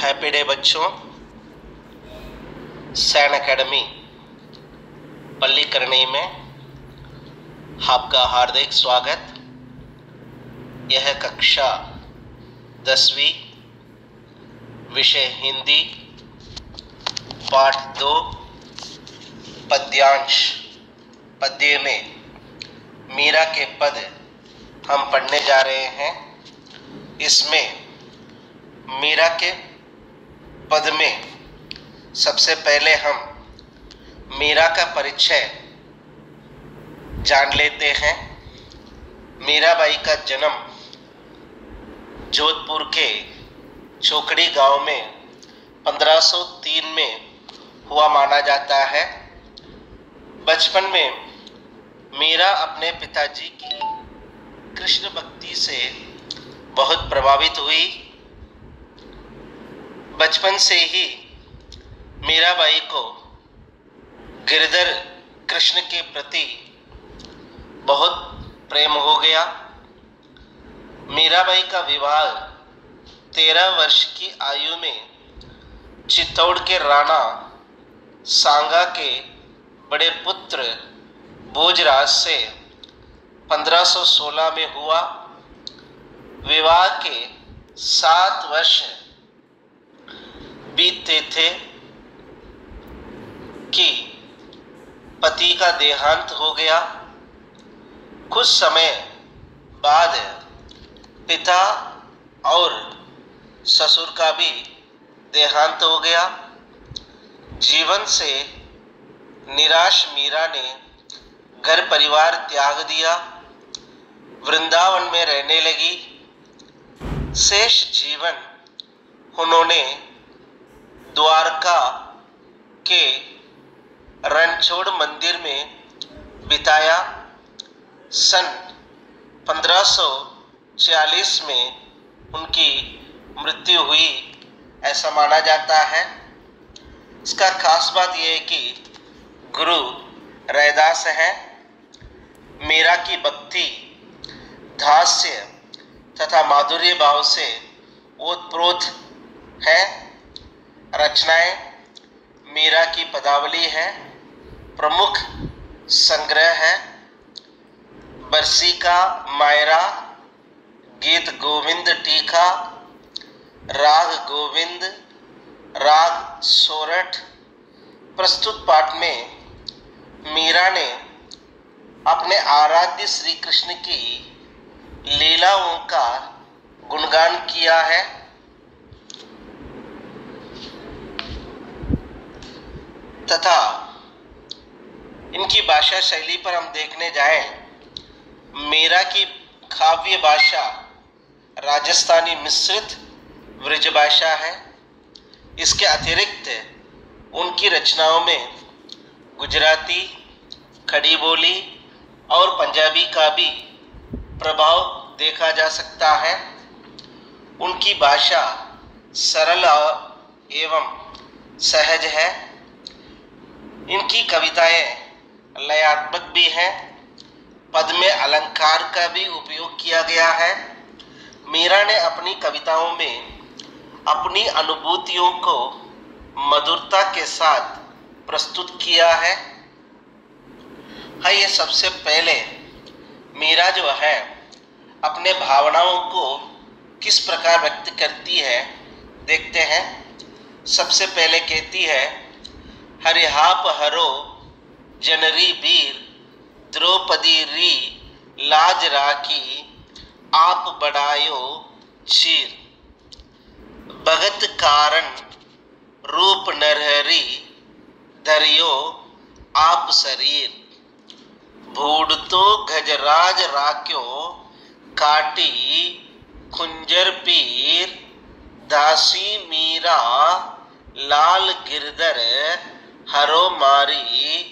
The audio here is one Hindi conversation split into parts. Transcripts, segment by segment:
हैप्पी डे बच्चों। सैन एकेडमी पल्लीकरणी में आपका हार्दिक स्वागत। यह कक्षा 10वीं, विषय हिंदी, पाठ 2, पद्यांश। पद्य में मीरा के पद हम पढ़ने जा रहे हैं। इसमें मीरा के पद में सबसे पहले हम मीरा का परिचय जान लेते हैं। मीराबाई का जन्म जोधपुर के चोकड़ी गांव में 1503 में हुआ माना जाता है। बचपन में मीरा अपने पिताजी की कृष्ण भक्ति से बहुत प्रभावित हुई। बचपन से ही मीराबाई को गिरधर कृष्ण के प्रति बहुत प्रेम हो गया। मीराबाई का विवाह 13 वर्ष की आयु में चित्तौड़ के राणा सांगा के बड़े पुत्र भोजराज से 1516 में हुआ। विवाह के 7 वर्ष बीतते थे कि पति का देहांत हो गया। कुछ समय बाद पिता और ससुर का भी देहांत हो गया। जीवन से निराश मीरा ने घर परिवार त्याग दिया, वृंदावन में रहने लगी। शेष जीवन उन्होंने द्वारका के रणछोड़ मंदिर में बिताया। सन 1540 में उनकी मृत्यु हुई ऐसा माना जाता है। इसका खास बात यह है कि गुरु रैदास है। मीरा की भक्ति धास्य तथा माधुर्य भाव से ओतप्रोत है। रचनाएं मीरा की पदावली है। प्रमुख संग्रह है बरसी का मायरा, गीत गोविंद टीका, राग गोविंद, राग सोरठ। प्रस्तुत पाठ में मीरा ने अपने आराध्य श्री कृष्ण की लीलाओं का गुणगान किया है। तथा इनकी भाषा शैली पर हम देखने जाएं, मीरा की काव्य भाषा राजस्थानी मिश्रित ब्रज भाषा है। इसके अतिरिक्त उनकी रचनाओं में गुजराती, खड़ी बोली और पंजाबी का भी प्रभाव देखा जा सकता है। उनकी भाषा सरल एवं सहज है। इनकी कविताएं लयात्मक भी हैं। पद में अलंकार का भी उपयोग किया गया है। मीरा ने अपनी कविताओं में अपनी अनुभूतियों को मधुरता के साथ प्रस्तुत किया है। ये सबसे पहले मीरा जो है अपने भावनाओं को किस प्रकार व्यक्त करती है देखते हैं। सबसे पहले कहती है, हरिहाप हरो जनरी वीर, द्रौपदी री लाज राखी, आप बढ़ायो चीर, भगत कारण रूप नरहरी, धरियो आप शरीर, भूडतो गजराज राक्यो, काटी खुंजर पीर, दासी मीरा लाल गिरधर, हरो मारी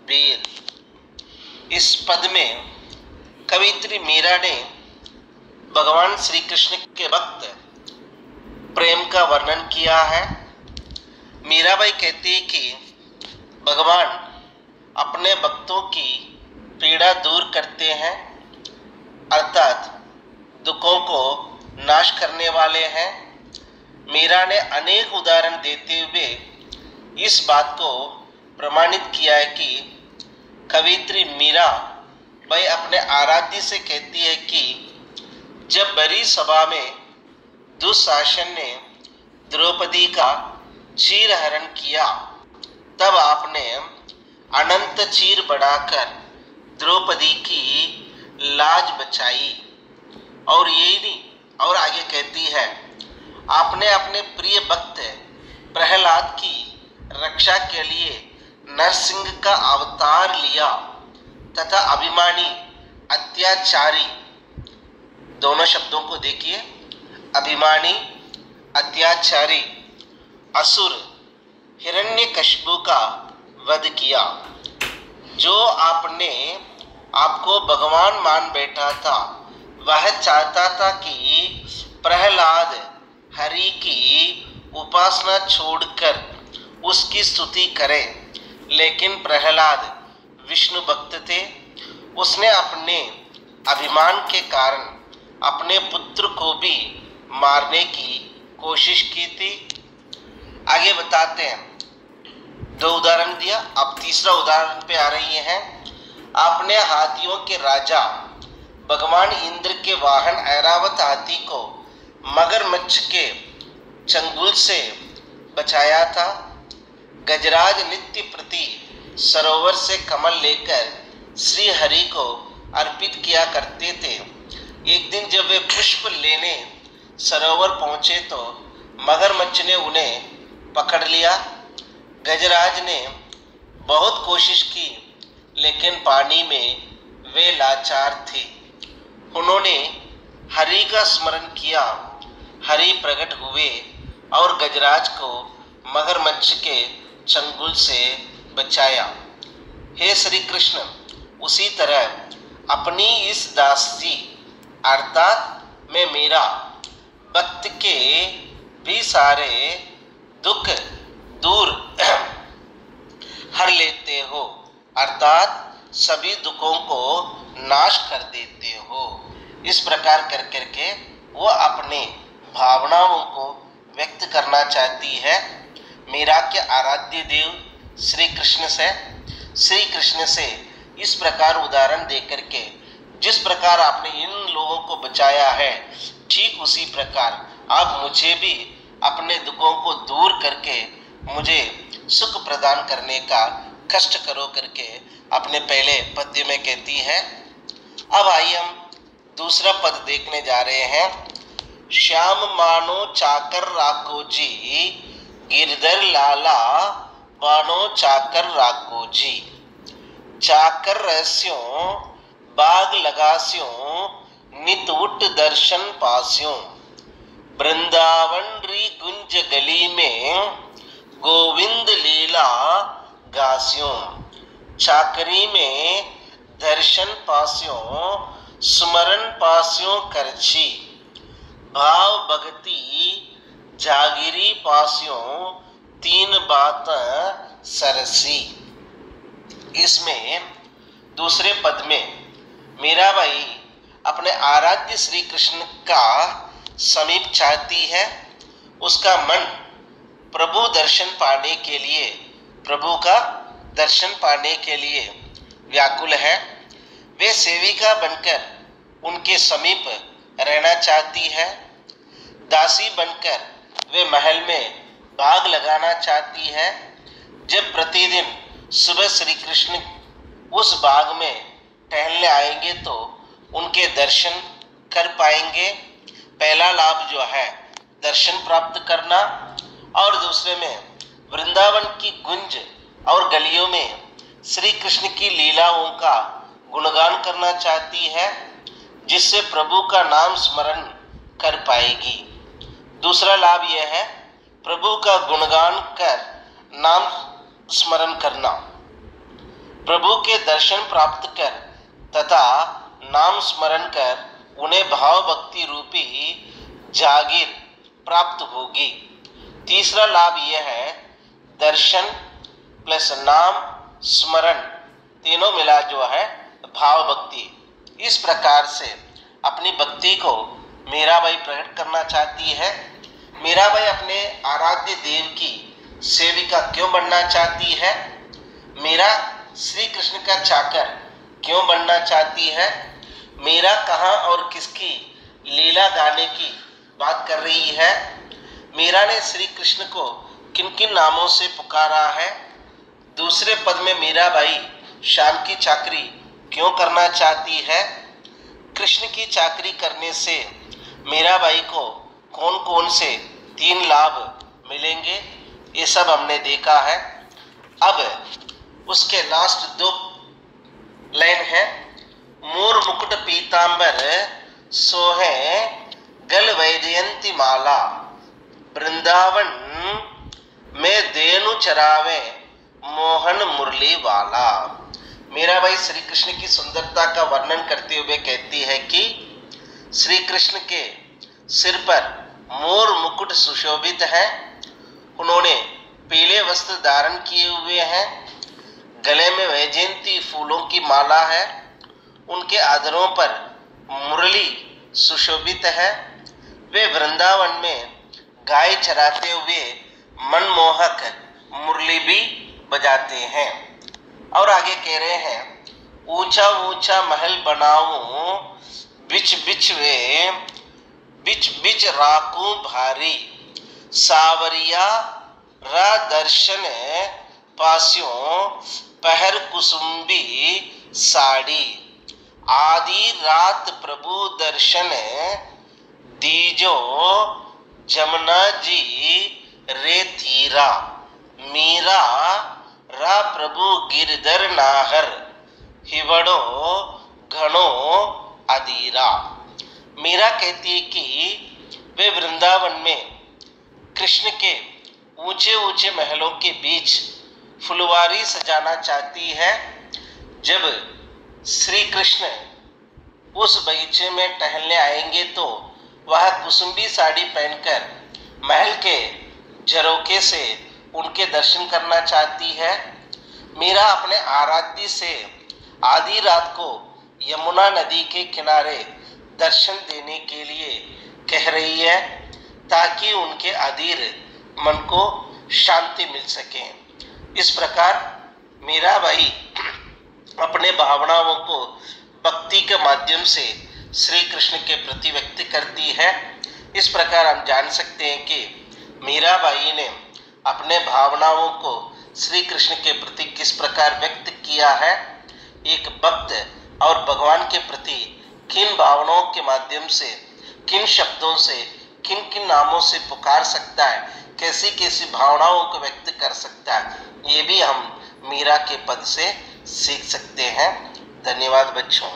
वीर। इस पद में कवित्री मीरा ने भगवान श्री कृष्ण के भक्त प्रेम का वर्णन किया है। मीराबाई कहती है कि भगवान अपने भक्तों की पीड़ा दूर करते हैं, अर्थात दुखों को नाश करने वाले हैं। मीरा ने अनेक उदाहरण देते हुए इस बात को प्रमाणित किया है कि कवियत्री मीरा भाई अपने आराध्य से कहती है कि जब बड़ी सभा में दुशासन ने द्रौपदी का चीरहरण किया, तब आपने अनंत चीर बढ़ाकर द्रौपदी की लाज बचाई। और यही नहीं, और आगे कहती है, आपने अपने प्रिय भक्त प्रहलाद की रक्षा के लिए नरसिंह का अवतार लिया तथा अभिमानी अत्याचारी, दोनों शब्दों को देखिए, अभिमानी अत्याचारी असुर हिरण्यकशिपु का वध किया। जो आपने आपको भगवान मान बैठा था, वह चाहता था कि प्रहलाद हरि की उपासना छोड़कर उसकी स्तुति करे, लेकिन प्रहलाद विष्णु भक्त थे। उसने अपने अभिमान के कारण अपने पुत्र को भी मारने की कोशिश की थी। आगे बताते हैं, दो उदाहरण दिया, अब तीसरा उदाहरण पे आ रही है। आपने हाथियों के राजा भगवान इंद्र के वाहन ऐरावत हाथी को मगरमच्छ के चंगुल से बचाया था। गजराज नित्य प्रति सरोवर से कमल लेकर श्री हरि को अर्पित किया करते थे। एक दिन जब वे पुष्प लेने सरोवर पहुंचे तो मगरमच्छ ने उन्हें पकड़ लिया। गजराज ने बहुत कोशिश की, लेकिन पानी में वे लाचार थे। उन्होंने हरि का स्मरण किया, हरि प्रकट हुए और गजराज को मगरमच्छ के चंगुल से बचाया। हे श्री कृष्ण, उसी तरह अपनी इस दासी अर्थात में मेरा भक्त के भी सारे दुख दूर हर लेते हो, अर्थात सभी दुखों को नाश कर देते हो। इस प्रकार कर करके वो अपने भावनाओं को व्यक्त करना चाहती है मीरा के आराध्य देव श्री कृष्ण से इस प्रकार उदाहरण दे करके, जिस प्रकार आपने इन लोगों को बचाया है, ठीक उसी प्रकार आप मुझे भी अपने दुखों को दूर करके मुझे सुख प्रदान करने का कष्ट करो करके अपने पहले पद्य में कहती है। अब आइए हम दूसरा पद देखने जा रहे हैं। श्याम मानो चाकर राको जी, गिरधर लाला बानो चाकर राको जी। चाकर रहस्यों बाग लगास्यों, नित उठ दर्शन पास्यों। वृंदावन री गुंज गली में, गोविंद लीला गास्यों। चाकरी में दर्शन पास्यों, स्मरण पास्यों करछी। भाव भक्ति जागिरी पास्यों, तीन बात सरसी। इसमें दूसरे पद में मीराबाई अपने आराध्य श्री कृष्ण का समीप चाहती है। उसका मन प्रभु दर्शन पाने के लिए, प्रभु का दर्शन पाने के लिए व्याकुल है। वे सेविका बनकर उनके समीप रहना चाहती है। दासी बनकर वे महल में बाग लगाना चाहती है। जब प्रतिदिन सुबह श्री कृष्ण उस बाग में टहलने आएंगे तो उनके दर्शन कर पाएंगे। पहला लाभ जो है दर्शन प्राप्त करना, और दूसरे में वृंदावन की गुंज और गलियों में श्री कृष्ण की लीलाओं का गुणगान करना चाहती है, जिससे प्रभु का नाम स्मरण कर पाएगी। दूसरा लाभ यह है प्रभु का गुणगान कर नाम स्मरण करना, प्रभु के दर्शन प्राप्त कर तथा नाम स्मरण कर उन्हें भाव भक्ति रूपी जागीर प्राप्त होगी। तीसरा लाभ यह है दर्शन प्लस नाम स्मरण तीनों मिला जो है भाव भक्ति। इस प्रकार से अपनी भक्ति को मीराबाई प्रकट करना चाहती है। मीराबाई अपने आराध्य देव की सेविका क्यों बनना चाहती है? मीरा श्री कृष्ण का चाकर क्यों बनना चाहती है? मीरा कहाँ और किसकी लीला गाने की बात कर रही है? मीरा ने श्री कृष्ण को किन किन नामों से पुकारा है? दूसरे पद में मीराबाई श्याम की चाकरी क्यों करना चाहती है? कृष्ण की चाकरी करने से मीराबाई को कौन कौन से 3 लाभ मिलेंगे, ये सब हमने देखा है। अब उसके लास्ट 2 लाइन है। मोर मुकुट पीतांबर सोहे गल वैजयंती माला, वृंदावन में देनु चरावे मोहन मुरली वाला। मीराबाई श्री कृष्ण की सुंदरता का वर्णन करते हुए कहती है कि श्री कृष्ण के सिर पर मोर मुकुट सुशोभित है, उन्होंने पीले वस्त्र धारण किए हुए हैं, गले में वैजयंती फूलों की माला है, उनके आदरों पर मुरली सुशोभित है, वे वृंदावन में गाय चराते हुए मनमोहक मुरली भी बजाते हैं। और आगे कह रहे हैं, ऊंचा ऊंचा महल बनाऊं बिच बिच राकू भारी, सावरिया रा दर्शन पास्यों पहर कुसुम्बी साड़ी, आदि रात प्रभु दर्शन दीजो जमुना जी रे तीरा, मीरा रा प्रभु गिरधर नाहर हिवड़ो घणो अधीरा। मीरा कहती है कि वे वृंदावन में कृष्ण के ऊंचे ऊंचे महलों के बीच फुलवारी सजाना चाहती है। जब श्री कृष्ण उस बगीचे में टहलने आएंगे तो वह कुसुम्बी साड़ी पहनकर महल के झरोखे से उनके दर्शन करना चाहती है। मीरा अपने आराध्य से आधी रात को यमुना नदी के किनारे दर्शन देने के लिए कह रही है, ताकि उनके अधीर मन को शांति मिल सके। इस प्रकार मीराबाई अपने भावनाओं को भक्ति के माध्यम से श्री कृष्ण के प्रति व्यक्त करती है। इस प्रकार हम जान सकते हैं कि मीराबाई ने अपने भावनाओं को श्री कृष्ण के प्रति किस प्रकार व्यक्त किया है। एक भक्त और भगवान के प्रति किन भावनाओं के माध्यम से, किन शब्दों से, किन किन नामों से पुकार सकता है, कैसी कैसी भावनाओं को व्यक्त कर सकता है, ये भी हम मीरा के पद से सीख सकते हैं। धन्यवाद बच्चों।